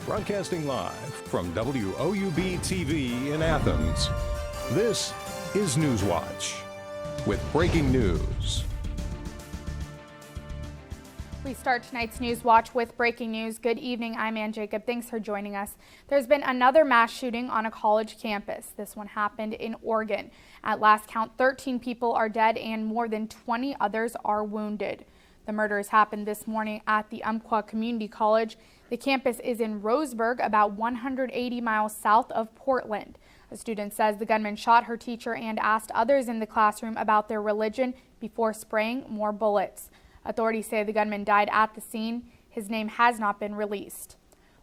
Broadcasting live from WOUB TV in Athens, this is Newswatch with breaking news. We start tonight's Newswatch with breaking news. Good evening, I'm Ann Jacob. Thanks for joining us. There's been another mass shooting on a college campus. This one happened in Oregon. At last count, 13 people are dead and more than 20 others are wounded. The murders happened this morning at the Umpqua Community College. The campus is in Roseburg, about 180 miles south of Portland. A student says the gunman shot her teacher and asked others in the classroom about their religion before spraying more bullets. Authorities say the gunman died at the scene. His name has not been released.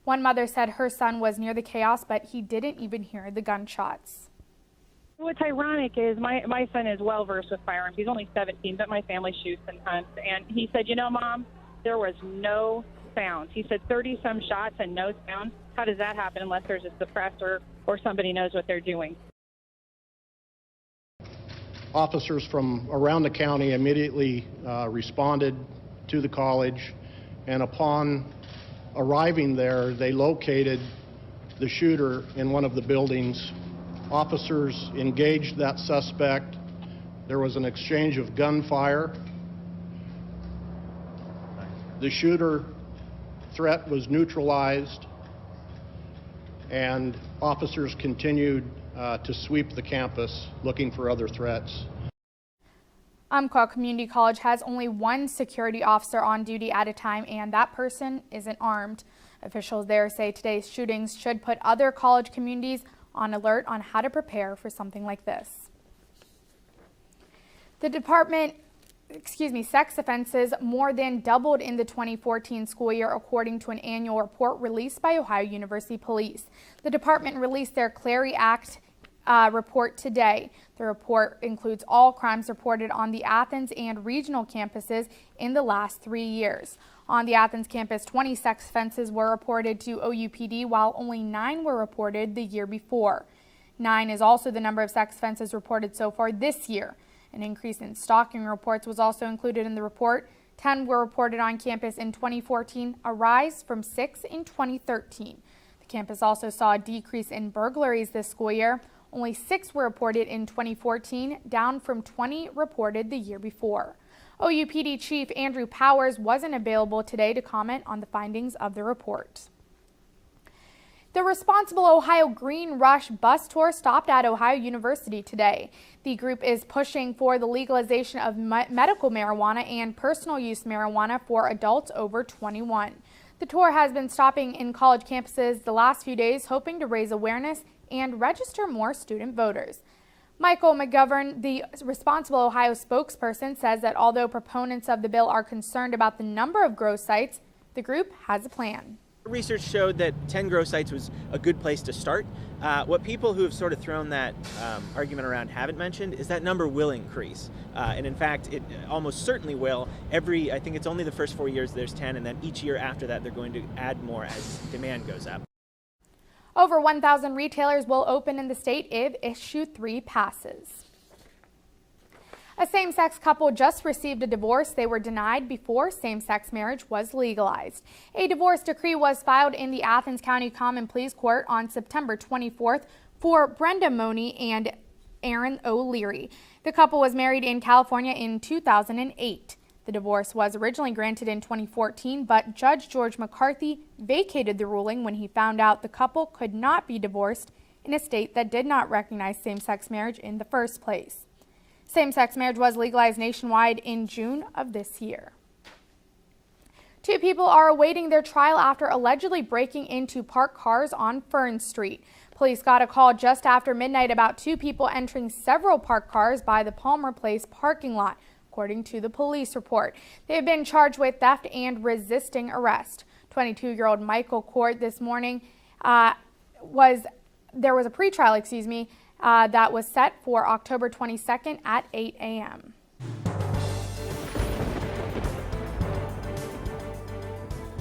One mother said her son was near the chaos, but he didn't even hear the gunshots. What's ironic is my son is well versed with firearms. He's only 17, but my family shoots and hunts. And he said, you know, Mom, there was no sound. He said 30-some shots and no sound. How does that happen unless there's a suppressor or somebody knows what they're doing? Officers from around the county immediately responded to the college, and upon arriving there, they located the shooter in one of the buildings. Officers engaged that suspect. There was an exchange of gunfire. The shooter threat was neutralized, and officers continued to sweep the campus looking for other threats. Umpqua Community College has only one security officer on duty at a time, and that person isn't armed. Officials there say today's shootings should put other college communities on alert on how to prepare for something like this. Sex offenses more than doubled in the 2014 school year, according to an annual report released by Ohio University Police. The department released their Clary Act report today. The report includes all crimes reported on the Athens and regional campuses in the last 3 years. On the Athens campus, 20 sex offenses were reported to OUPD, while only 9 were reported the year before. 9 is also the number of sex offenses reported so far this year. An increase in stalking reports was also included in the report. 10 were reported on campus in 2014, a rise from 6 in 2013. The campus also saw a decrease in burglaries this school year. Only 6 were reported in 2014, down from 20 reported the year before. OUPD Chief Andrew Powers wasn't available today to comment on the findings of the report. The Responsible Ohio Green Rush bus tour stopped at Ohio University today. The group is pushing for the legalization of medical marijuana and personal use marijuana for adults over 21. The tour has been stopping in college campuses the last few days, hoping to raise awareness and register more student voters. Michael McGovern, the Responsible Ohio spokesperson, says that although proponents of the bill are concerned about the number of grow sites, the group has a plan. Research showed that 10 grow sites was a good place to start. What people who have sort of thrown that argument around haven't mentioned is that number will increase. And in fact, it almost certainly will. I think it's only the first 4 years there's 10, and then each year after that they're going to add more as demand goes up. Over 1,000 retailers will open in the state if Issue 3 passes. A same-sex couple just received a divorce they were denied before same-sex marriage was legalized. A divorce decree was filed in the Athens County Common Pleas Court on September 24th for Brenda Money and Aaron O'Leary. The couple was married in California in 2008. The divorce was originally granted in 2014, but Judge George McCarthy vacated the ruling when he found out the couple could not be divorced in a state that did not recognize same-sex marriage in the first place. Same-sex marriage was legalized nationwide in June of this year. 2 people are awaiting their trial after allegedly breaking into parked cars on Fern Street. Police got a call just after midnight about 2 people entering several parked cars by the Palmer Place parking lot, according to the police report. They have been charged with theft and resisting arrest. 22-year-old Michael Court this morning there was a pretrial, that was set for October 22nd at 8 a.m.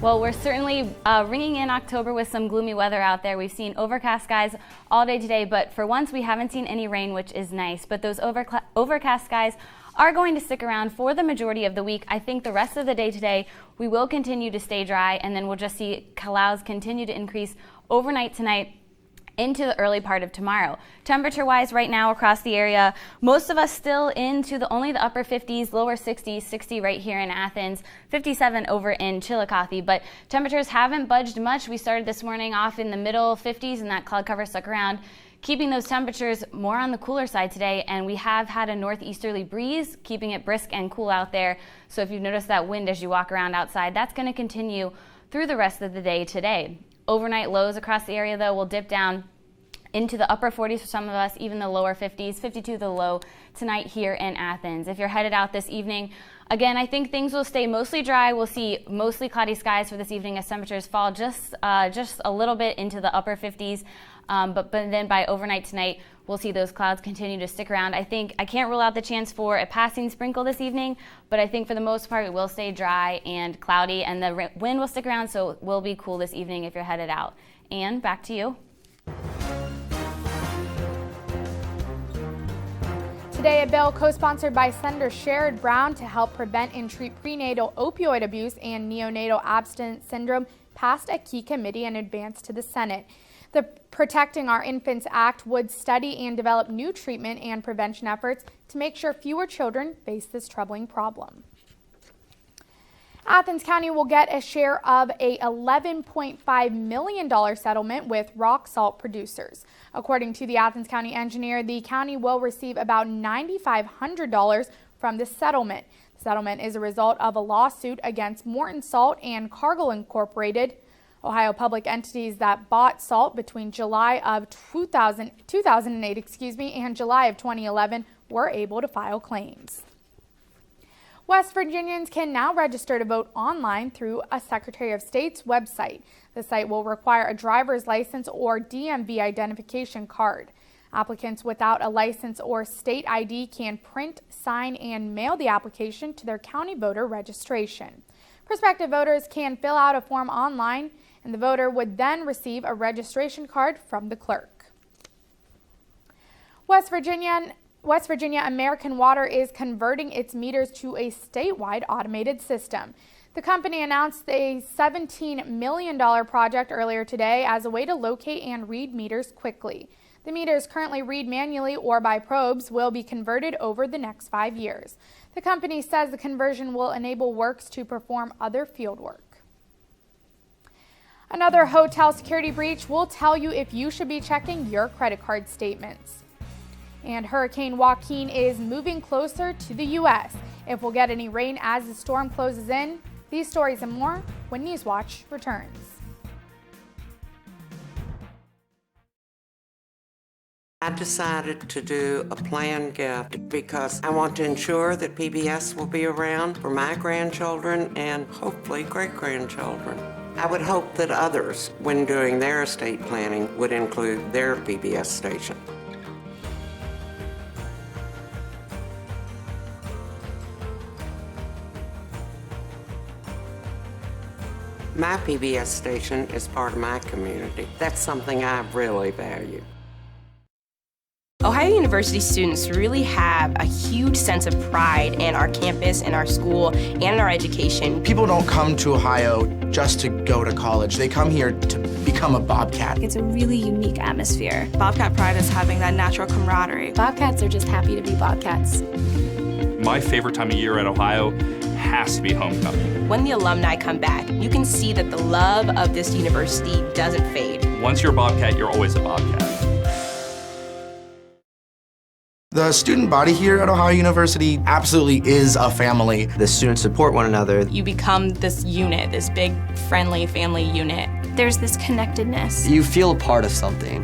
Well, we're certainly ringing in October with some gloomy weather out there. We've seen overcast skies all day today, but for once we haven't seen any rain, which is nice. But those overcast skies are going to stick around for the majority of the week. I think the rest of the day today, we will continue to stay dry, and then we'll just see clouds continue to increase overnight tonight into the early part of tomorrow. Temperature-wise, right now across the area, most of us still into only the upper 50s, lower 60s, 60 right here in Athens, 57 over in Chillicothe, but temperatures haven't budged much. We started this morning off in the middle 50s, and that cloud cover stuck around, keeping those temperatures more on the cooler side today, and we have had a northeasterly breeze, keeping it brisk and cool out there. So if you've noticed that wind as you walk around outside, that's going to continue through the rest of the day today. Overnight lows across the area, though, will dip down into the upper 40s for some of us, even the lower 50s, 52 the low tonight here in Athens. If you're headed out this evening, again, I think things will stay mostly dry. We'll see mostly cloudy skies for this evening as temperatures fall just a little bit into the upper 50s. But then by overnight tonight, we'll see those clouds continue to stick around. I can't rule out the chance for a passing sprinkle this evening, but I think for the most part it will stay dry and cloudy, and the wind will stick around, so it will be cool this evening if you're headed out. Ann, back to you. Today, a bill co-sponsored by Senator Sherrod Brown to help prevent and treat prenatal opioid abuse and neonatal abstinence syndrome passed a key committee and advanced to the Senate. The Protecting Our Infants Act would study and develop new treatment and prevention efforts to make sure fewer children face this troubling problem. Athens County will get a share of a $11.5 million settlement with rock salt producers. According to the Athens County engineer, the county will receive about $9,500 from this settlement. The settlement is a result of a lawsuit against Morton Salt and Cargill Incorporated, Ohio public entities that bought salt between July of 2008 and July of 2011 were able to file claims. West Virginians can now register to vote online through a Secretary of State's website. The site will require a driver's license or DMV identification card. Applicants without a license or state ID can print, sign, and mail the application to their county voter registration. Prospective voters can fill out a form online, and the voter would then receive a registration card from the clerk. West Virginia American Water is converting its meters to a statewide automated system. The company announced a $17 million project earlier today as a way to locate and read meters quickly. The meters currently read manually or by probes will be converted over the next 5 years. The company says the conversion will enable works to perform other field work. Another hotel security breach will tell you if you should be checking your credit card statements. And Hurricane Joaquin is moving closer to the U.S. If we'll get any rain as the storm closes in, these stories and more when Newswatch returns. I decided to do a planned gift because I want to ensure that PBS will be around for my grandchildren and hopefully great-grandchildren. I would hope that others, when doing their estate planning, would include their PBS station. My PBS station is part of my community. That's something I really value. Ohio University students really have a huge sense of pride in our campus, in our school, and in our education. People don't come to Ohio just to go to college. They come here to become a Bobcat. It's a really unique atmosphere. Bobcat pride is having that natural camaraderie. Bobcats are just happy to be Bobcats. My favorite time of year at Ohio has to be homecoming. When the alumni come back, you can see that the love of this university doesn't fade. Once you're a Bobcat, you're always a Bobcat. The student body here at Ohio University absolutely is a family. The students support one another. You become this unit, this big, friendly family unit. There's this connectedness. You feel a part of something.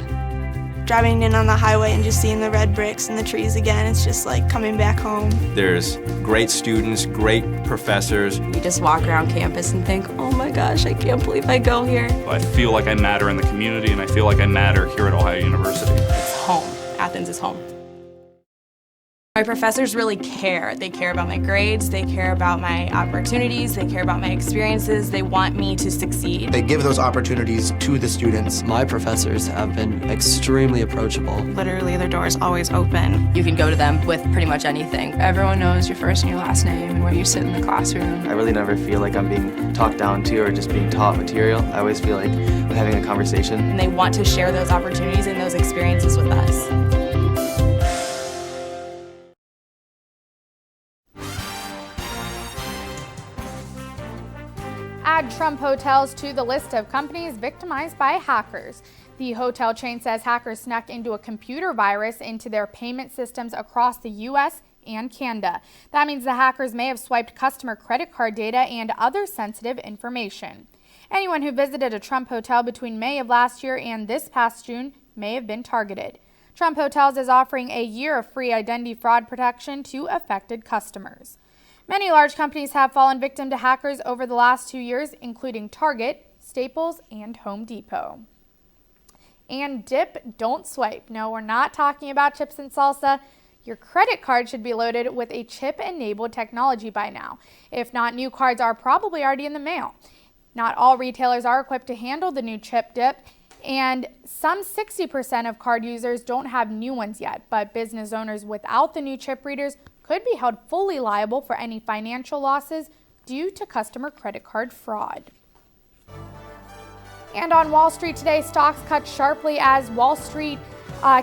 Driving in on the highway and just seeing the red bricks and the trees again, it's just like coming back home. There's great students, great professors. You just walk around campus and think, oh my gosh, I can't believe I go here. I feel like I matter in the community, and I feel like I matter here at Ohio University. It's home. Athens is home. My professors really care. They care about my grades, they care about my opportunities, they care about my experiences, they want me to succeed. They give those opportunities to the students. My professors have been extremely approachable. Literally, their door is always open. You can go to them with pretty much anything. Everyone knows your first and your last name and where you sit in the classroom. I really never feel like I'm being talked down to or just being taught material. I always feel like I'm having a conversation. And they want to share those opportunities and those experiences with us. Add Trump hotels to the list of companies victimized by hackers. The hotel chain says hackers snuck into a computer virus into their payment systems across the U.S. and Canada. That means the hackers may have swiped customer credit card data and other sensitive information. Anyone who visited a Trump hotel between May of last year and this past June may have been targeted. Trump Hotels is offering a year of free identity fraud protection to affected customers. Many large companies have fallen victim to hackers over the last 2 years, including Target, Staples, and Home Depot. And dip, don't swipe. No, we're not talking about chips and salsa. Your credit card should be loaded with a chip-enabled technology by now. If not, new cards are probably already in the mail. Not all retailers are equipped to handle the new chip dip, and some 60% of card users don't have new ones yet, but business owners without the new chip readers could be held fully liable for any financial losses due to customer credit card fraud. And on Wall Street today, stocks cut sharply as Wall Street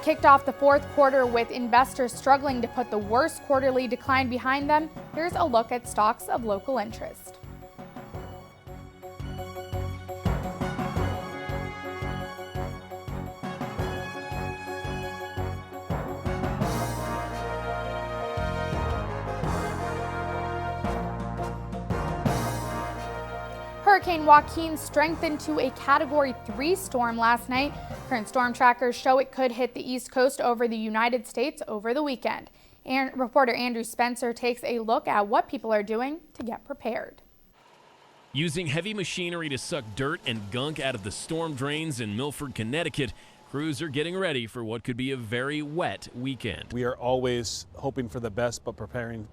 kicked off the fourth quarter with investors struggling to put the worst quarterly decline behind them. Here's a look at stocks of local interest. Hurricane Joaquin strengthened to a Category 3 storm last night. Current storm trackers show it could hit the East Coast over the United States over the weekend. And reporter Andrew Spencer takes a look at what people are doing to get prepared. Using heavy machinery to suck dirt and gunk out of the storm drains in Milford, Connecticut, crews are getting ready for what could be a very wet weekend. We are always hoping for the best, but preparing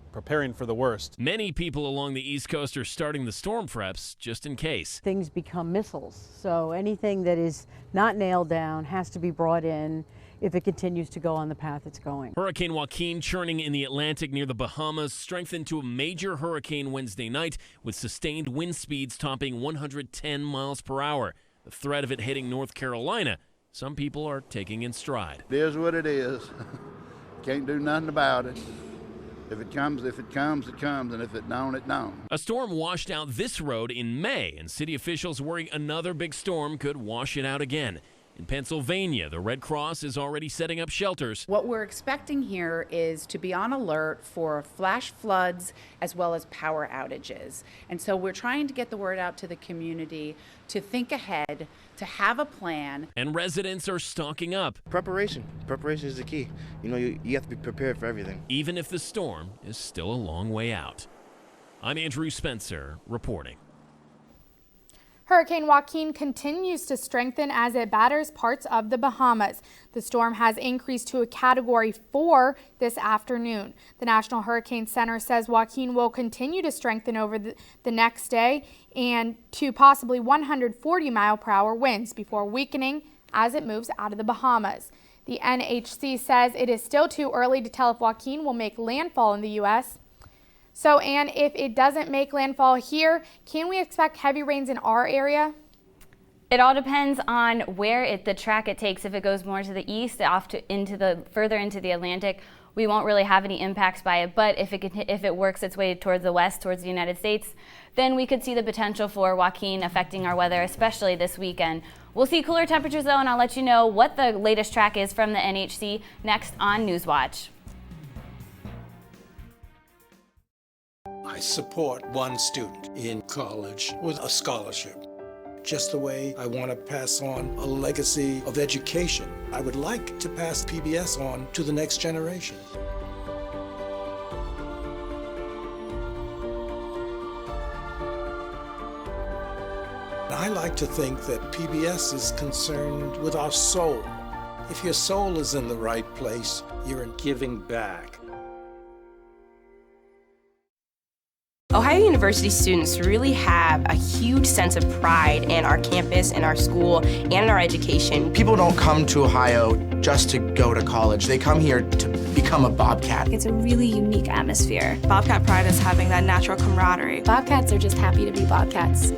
for the worst. Many people along the East Coast are starting the storm preps just in case. Things become missiles, so anything that is not nailed down has to be brought in if it continues to go on the path it's going. Hurricane Joaquin churning in the Atlantic near the Bahamas strengthened to a major hurricane Wednesday night with sustained wind speeds topping 110 miles per hour. The threat of it hitting North Carolina, some people are taking in stride. It is what it is. Can't do nothing about it. If it comes, it comes, and if it don't, it don't. A storm washed out this road in May, and city officials worry another big storm could wash it out again. In Pennsylvania, the Red Cross is already setting up shelters. What we're expecting here is to be on alert for flash floods as well as power outages. And so we're trying to get the word out to the community to think ahead, to have a plan. And residents are stocking up. Preparation is the key. You have to be prepared for everything. Even if the storm is still a long way out. I'm Andrew Spencer reporting. Hurricane Joaquin continues to strengthen as it batters parts of the Bahamas. The storm has increased to a Category 4 this afternoon. The National Hurricane Center says Joaquin will continue to strengthen over the next day and to possibly 140-mile-per-hour winds before weakening as it moves out of the Bahamas. The NHC says it is still too early to tell if Joaquin will make landfall in the U.S. So, Ann, if it doesn't make landfall here, can we expect heavy rains in our area? It all depends on where the track it takes. If it goes more to the east, further into the Atlantic, we won't really have any impacts by it. But if it works its way towards the west, towards the United States, then we could see the potential for Joaquin affecting our weather, especially this weekend. We'll see cooler temperatures though, and I'll let you know what the latest track is from the NHC next on Newswatch. I support one student in college with a scholarship. Just the way I want to pass on a legacy of education. I would like to pass PBS on to the next generation. I like to think that PBS is concerned with our soul. If your soul is in the right place, you're in giving back. University students really have a huge sense of pride in our campus, in our school, and in our education. People don't come to Ohio just to go to college. They come here to become a Bobcat. It's a really unique atmosphere. Bobcat pride is having that natural camaraderie. Bobcats are just happy to be Bobcats.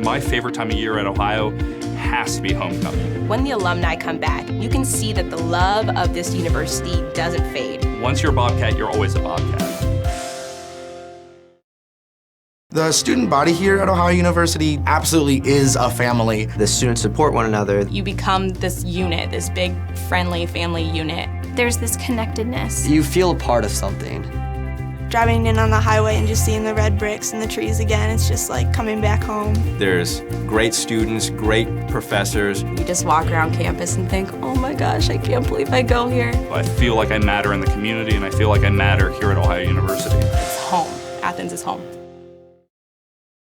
My favorite time of year at Ohio has to be homecoming. When the alumni come back, you can see that the love of this university doesn't fade. Once you're a Bobcat, you're always a Bobcat. The student body here at Ohio University absolutely is a family. The students support one another. You become this unit, this big, friendly family unit. There's this connectedness. You feel a part of something. Driving in on the highway and just seeing the red bricks and the trees again, it's just like coming back home. There's great students, great professors. You just walk around campus and think, oh my gosh, I can't believe I go here. I feel like I matter in the community, and I feel like I matter here at Ohio University. It's home. Athens is home.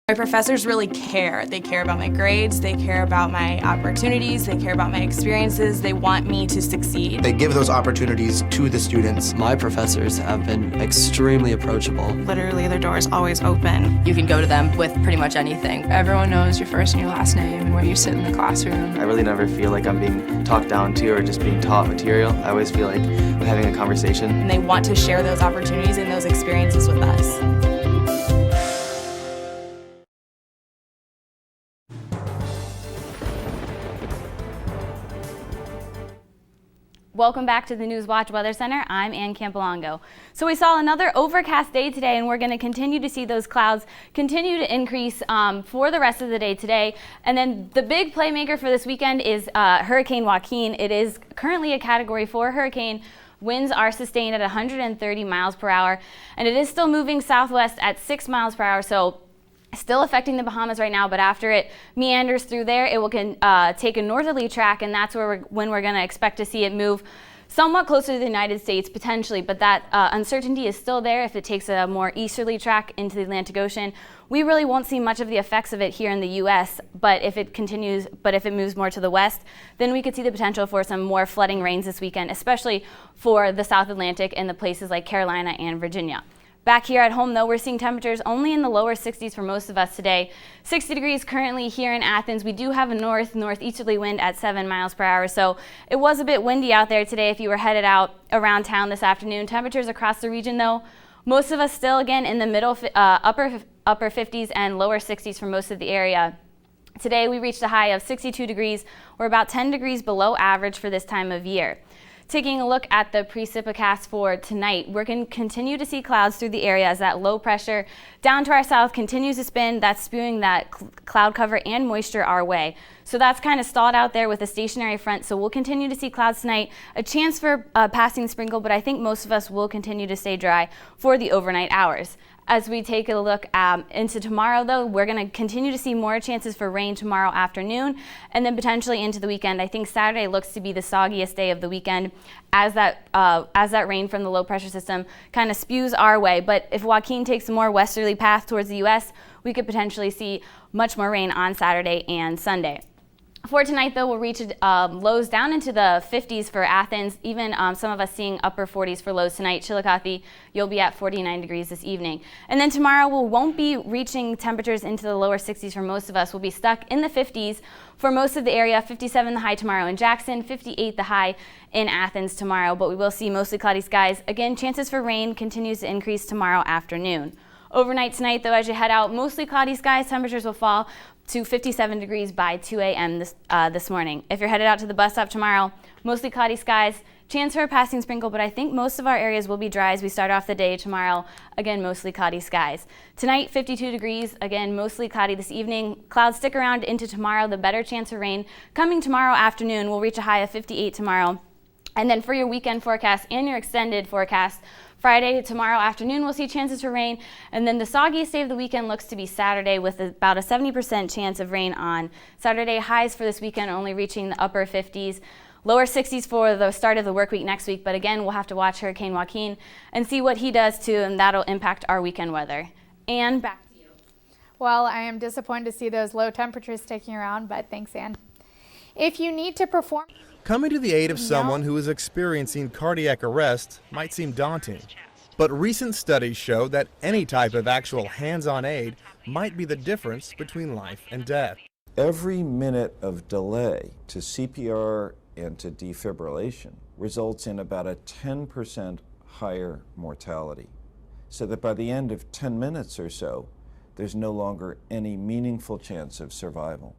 My professors really care. They care about my grades, they care about my opportunities, they care about my experiences, they want me to succeed. They give those opportunities to the students. My professors have been extremely approachable. Literally, their door is always open. You can go to them with pretty much anything. Everyone knows your first and your last name and where you sit in the classroom. I really never feel like I'm being talked down to or just being taught material. I always feel like I'm having a conversation. And they want to share those opportunities and those experiences with us. Welcome back to the Newswatch Weather Center. I'm Ann Campolongo. So we saw another overcast day today, and we're going to continue to see those clouds continue to increase for the rest of the day today. And then the big playmaker for this weekend is Hurricane Joaquin. It is currently a Category 4 hurricane. Winds are sustained at 130 miles per hour, and it is still moving southwest at 6 miles per hour. So still affecting the Bahamas right now, but after it meanders through there, it will take a northerly track, and that's when we're going to expect to see it move somewhat closer to the United States, potentially, but that uncertainty is still there if it takes a more easterly track into the Atlantic Ocean. We really won't see much of the effects of it here in the U.S., but if it moves more to the west, then we could see the potential for some more flooding rains this weekend, especially for the South Atlantic and the places like Carolina and Virginia. Back here at home, though, we're seeing temperatures only in the lower 60s for most of us today. 60 degrees currently here in Athens. We do have a northeasterly wind at 7 miles per hour, so it was a bit windy out there today if you were headed out around town this afternoon. Temperatures across the region, though, most of us still, again, in the upper 50s and lower 60s for most of the area. Today, we reached a high of 62 degrees. We're about 10 degrees below average for this time of year. Taking a look at the precipitcast for tonight, we're going to continue to see clouds through the area as that low pressure down to our south continues to spin. That's spewing that cloud cover and moisture our way. So that's kind of stalled out there with a stationary front. So we'll continue to see clouds tonight. A chance for a passing sprinkle, but I think most of us will continue to stay dry for the overnight hours. As we take a look into tomorrow, though, we're going to continue to see more chances for rain tomorrow afternoon and then potentially into the weekend. I think Saturday looks to be the soggiest day of the weekend as that rain from the low pressure system kind of spews our way. But if Joaquin takes a more westerly path towards the U.S., we could potentially see much more rain on Saturday and Sunday. For tonight, though, we'll reach lows down into the 50s for Athens, even some of us seeing upper 40s for lows tonight. Chillicothe, you'll be at 49 degrees this evening. And then tomorrow, we won't be reaching temperatures into the lower 60s for most of us. We'll be stuck in the 50s for most of the area. 57 the high tomorrow in Jackson, 58 the high in Athens tomorrow, but we will see mostly cloudy skies. Again, chances for rain continues to increase tomorrow afternoon. Overnight tonight, though, as you head out, mostly cloudy skies. Temperatures will fall to 57 degrees by 2 a.m. this morning. If you're headed out to the bus stop tomorrow, mostly cloudy skies. Chance for a passing sprinkle, but I think most of our areas will be dry as we start off the day tomorrow. Again, mostly cloudy skies. Tonight, 52 degrees. Again, mostly cloudy this evening. Clouds stick around into tomorrow. The better chance of rain coming tomorrow afternoon. We'll reach a high of 58 tomorrow. And then for your weekend forecast and your extended forecast, Friday, tomorrow afternoon, we'll see chances for rain. And then the soggiest day of the weekend looks to be Saturday with about a 70% chance of rain on Saturday. Highs for this weekend only reaching the upper 50s. Lower 60s for the start of the work week next week. But again, we'll have to watch Hurricane Joaquin and see what he does too, and that'll impact our weekend weather. And back to you. Well, I am disappointed to see those low temperatures sticking around, but thanks, Ann. If you need to perform... Coming to the aid of someone who is experiencing cardiac arrest might seem daunting, But recent studies show that any type of actual hands-on aid might be the difference between life and death. Every minute of delay to CPR and to defibrillation results in about a 10% higher mortality. So that by the end of 10 minutes or so, there's no longer any meaningful chance of survival.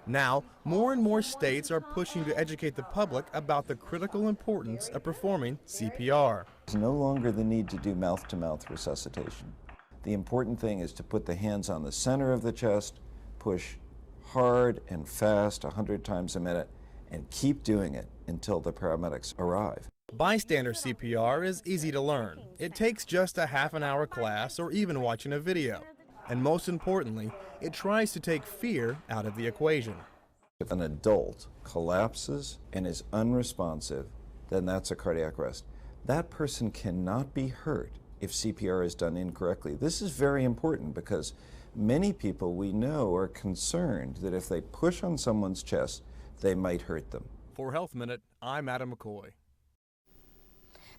Now, more and more states are pushing to educate the public about the critical importance of performing CPR. There's no longer the need to do mouth-to-mouth resuscitation. The important thing is to put the hands on the center of the chest, push hard and fast 100 times a minute, and keep doing it until the paramedics arrive. Bystander CPR is easy to learn. It takes just a half-an-hour class or even watching a video. And most importantly, it tries to take fear out of the equation. If an adult collapses and is unresponsive, then that's a cardiac arrest. That person cannot be hurt if CPR is done incorrectly. This is very important because many people we know are concerned that if they push on someone's chest, they might hurt them. For Health Minute, I'm Adam McCoy.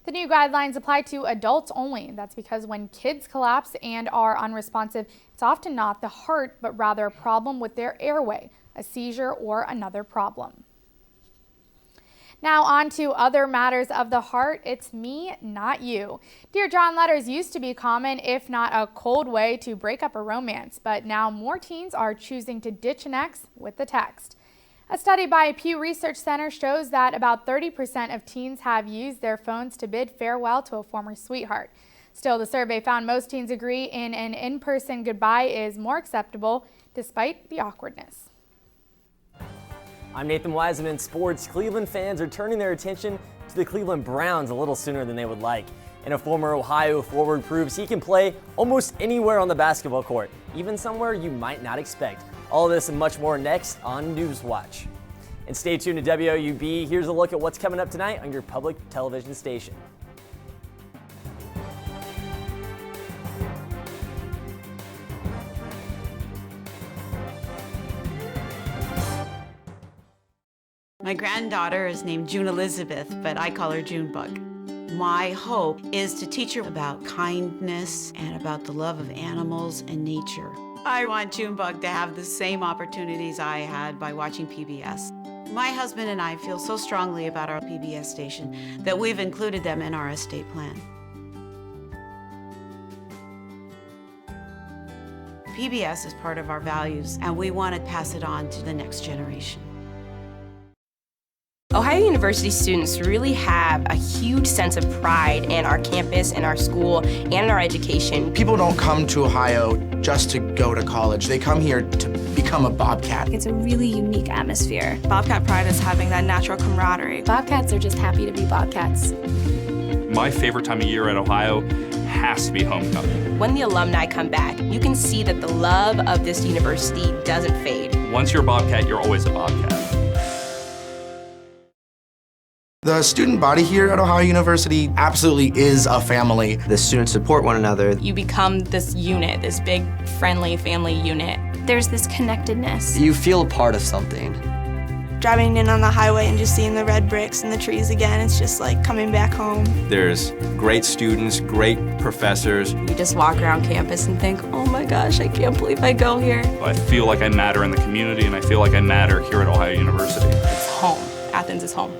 The new guidelines apply to adults only. That's because when kids collapse and are unresponsive, it's often not the heart, but rather a problem with their airway, a seizure, or another problem. Now on to other matters of the heart. It's me, not you. Dear John letters used to be common, if not a cold way to break up a romance, but now more teens are choosing to ditch an ex with the text. A study by Pew Research Center shows that about 30% of teens have used their phones to bid farewell to a former sweetheart. Still, the survey found most teens agree an in-person goodbye is more acceptable, despite the awkwardness. I'm Nathan Wiseman. Sports. Cleveland fans are turning their attention to the Cleveland Browns a little sooner than they would like. And a former Ohio forward proves he can play almost anywhere on the basketball court, even somewhere you might not expect. All of this and much more next on Newswatch. And stay tuned to WOUB. Here's a look at what's coming up tonight on your public television station. My granddaughter is named June Elizabeth, but I call her Junebug. My hope is to teach her about kindness and about the love of animals and nature. I want Junebug to have the same opportunities I had by watching PBS. My husband and I feel so strongly about our PBS station that we've included them in our estate plan. PBS is part of our values, and we want to pass it on to the next generation. Ohio University students really have a huge sense of pride in our campus, in our school, and in our education. People don't come to Ohio just to go to college. They come here to become a Bobcat. It's a really unique atmosphere. Bobcat pride is having that natural camaraderie. Bobcats are just happy to be Bobcats. My favorite time of year at Ohio has to be homecoming. When the alumni come back, you can see that the love of this university doesn't fade. Once you're a Bobcat, you're always a Bobcat. The student body here at Ohio University absolutely is a family. The students support one another. You become this unit, this big, friendly family unit. There's this connectedness. You feel a part of something. Driving in on the highway and just seeing the red bricks and the trees again, it's just like coming back home. There's great students, great professors. You just walk around campus and think, oh my gosh, I can't believe I go here. I feel like I matter in the community, and I feel like I matter here at Ohio University. It's home. Athens is home.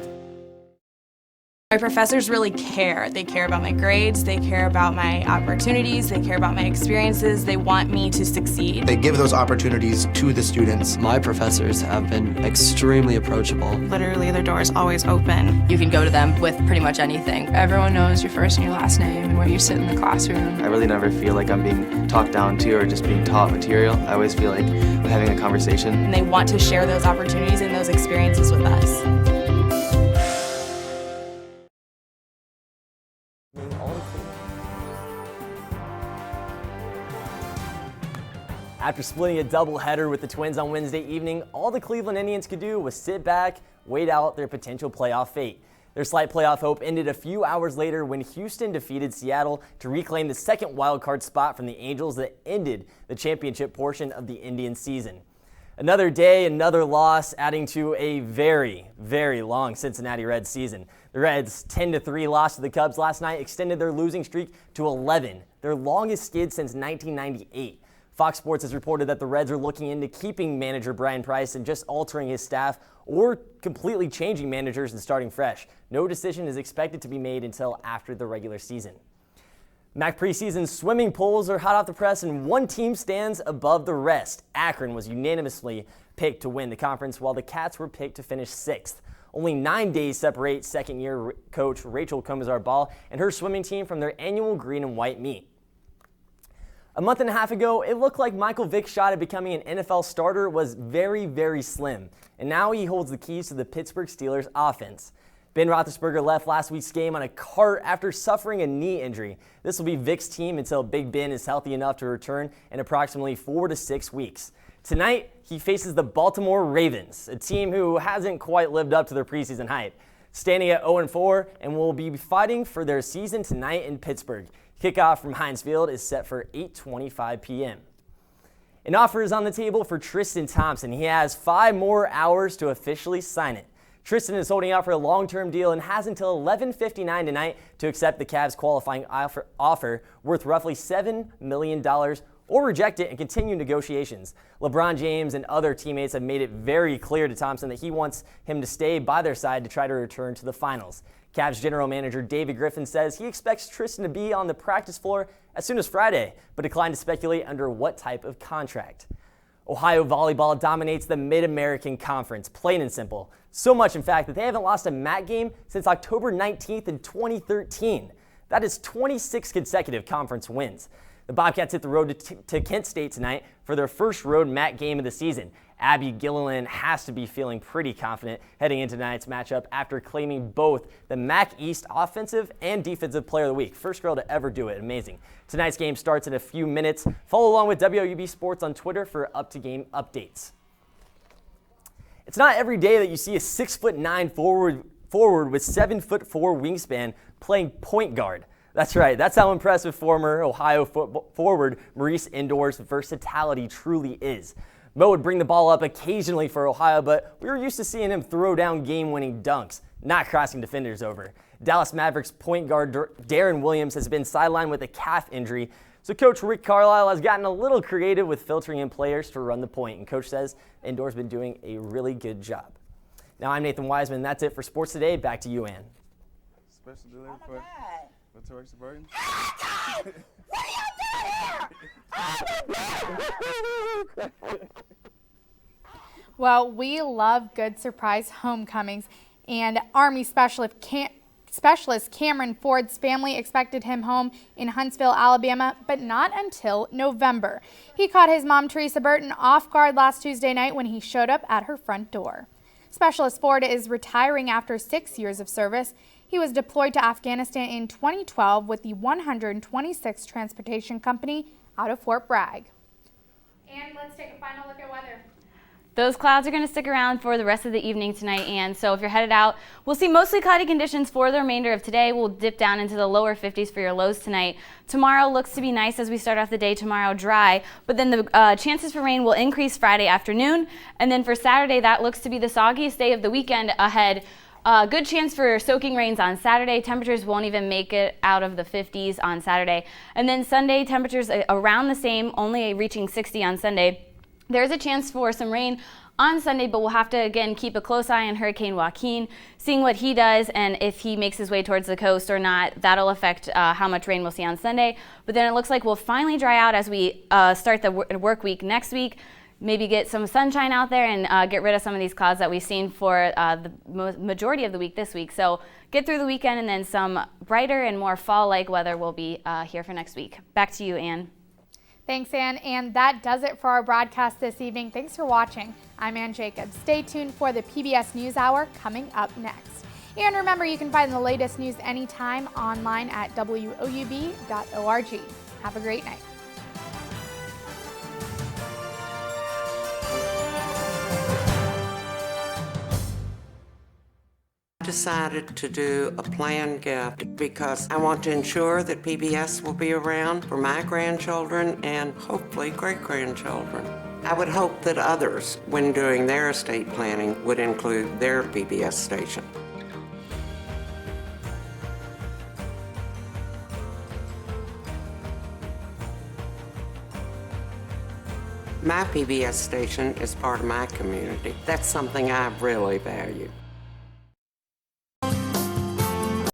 My professors really care. They care about my grades, they care about my opportunities, they care about my experiences, they want me to succeed. They give those opportunities to the students. My professors have been extremely approachable. Literally, their door is always open. You can go to them with pretty much anything. Everyone knows your first and your last name and where you sit in the classroom. I really never feel like I'm being talked down to or just being taught material. I always feel like we're having a conversation. And they want to share those opportunities and those experiences with us. After splitting a doubleheader with the Twins on Wednesday evening, all the Cleveland Indians could do was sit back, wait out their potential playoff fate. Their slight playoff hope ended a few hours later when Houston defeated Seattle to reclaim the second wildcard spot from the Angels that ended the championship portion of the Indians season. Another day, another loss, adding to a very, very long Cincinnati Reds season. The Reds' 10-3 loss to the Cubs last night extended their losing streak to 11, their longest skid since 1998. Fox Sports has reported that the Reds are looking into keeping manager Brian Price and just altering his staff or completely changing managers and starting fresh. No decision is expected to be made until after the regular season. MAC preseason swimming pools are hot off the press, and one team stands above the rest. Akron was unanimously picked to win the conference, while the Cats were picked to finish 6th. Only 9 days separate second-year coach Rachel Comazar-Ball and her swimming team from their annual green and white meet. A month and a half ago, it looked like Michael Vick's shot at becoming an NFL starter was very, very slim, and now he holds the keys to the Pittsburgh Steelers offense. Ben Roethlisberger left last week's game on a cart after suffering a knee injury. This will be Vick's team until Big Ben is healthy enough to return in approximately 4 to 6 weeks. Tonight, he faces the Baltimore Ravens, a team who hasn't quite lived up to their preseason hype. Standing at 0-4 and will be fighting for their season tonight in Pittsburgh. Kickoff from Heinz Field is set for 8:25 p.m. An offer is on the table for Tristan Thompson. He has 5 more hours to officially sign it. Tristan is holding out for a long-term deal and has until 11:59 tonight to accept the Cavs' qualifying offer worth roughly $7 million or reject it and continue negotiations. LeBron James and other teammates have made it very clear to Thompson that he wants him to stay by their side to try to return to the finals. Cavs general manager David Griffin says he expects Tristan to be on the practice floor as soon as Friday, but declined to speculate under what type of contract. Ohio volleyball dominates the Mid-American Conference, plain and simple. So much, in fact, that they haven't lost a MAC game since October 19th in 2013. That is 26 consecutive conference wins. The Bobcats hit the road to Kent State tonight for their first road MAC game of the season. Abby Gilliland has to be feeling pretty confident heading into tonight's matchup after claiming both the MAC East Offensive and Defensive Player of the Week. First girl to ever do it. Amazing. Tonight's game starts in a few minutes. Follow along with WOUB Sports on Twitter for up-to-game updates. It's not every day that you see a 6'9" forward with 7'4" wingspan playing point guard. That's right. That's how impressive former Ohio forward Maurice Indoor's versatility truly is. Mo would bring the ball up occasionally for Ohio, but we were used to seeing him throw down game-winning dunks, not crossing defenders over. Dallas Mavericks point guard Darren Williams has been sidelined with a calf injury, so Coach Rick Carlisle has gotten a little creative with filtering in players to run the point, and Coach says Indoor's been doing a really good job. Now, I'm Nathan Wiseman. That's it for Sports Today. Back to you, Ann. Special delivery for Victoria Suburban. Well, we love good surprise homecomings, and Army Specialist Cameron Ford's family expected him home in Huntsville, Alabama, but not until November. He caught his mom, Teresa Burton, off guard last Tuesday night when he showed up at her front door. Specialist Ford is retiring after 6 years of service. He was deployed to Afghanistan in 2012 with the 126th Transportation Company out of Fort Bragg. And let's take a final look at weather. Those clouds are going to stick around for the rest of the evening tonight, and so if you're headed out, we'll see mostly cloudy conditions for the remainder of today. We'll dip down into the lower 50s for your lows tonight. Tomorrow looks to be nice as we start off the day tomorrow dry, but then the chances for rain will increase Friday afternoon, and then for Saturday, that looks to be the soggiest day of the weekend ahead. Good chance for soaking rains on Saturday. Temperatures won't even make it out of the 50s on Saturday. And then Sunday, temperatures around the same, only reaching 60 on Sunday. There's a chance for some rain on Sunday, but we'll have to, again, keep a close eye on Hurricane Joaquin, seeing what he does and if he makes his way towards the coast or not. That'll affect how much rain we'll see on Sunday. But then it looks like we'll finally dry out as we start the work week next week. Maybe get some sunshine out there and get rid of some of these clouds that we've seen for the majority of the week this week. So get through the weekend, and then some brighter and more fall-like weather will be here for next week. Back to you, Ann. Thanks, Ann. And that does it for our broadcast this evening. Thanks for watching. I'm Ann Jacobs. Stay tuned for the PBS NewsHour coming up next. And remember, you can find the latest news anytime online at WOUB.org. Have a great night. Decided to do a planned gift because I want to ensure that PBS will be around for my grandchildren and hopefully great-grandchildren. I would hope that others, when doing their estate planning, would include their PBS station. My PBS station is part of my community. That's something I really value.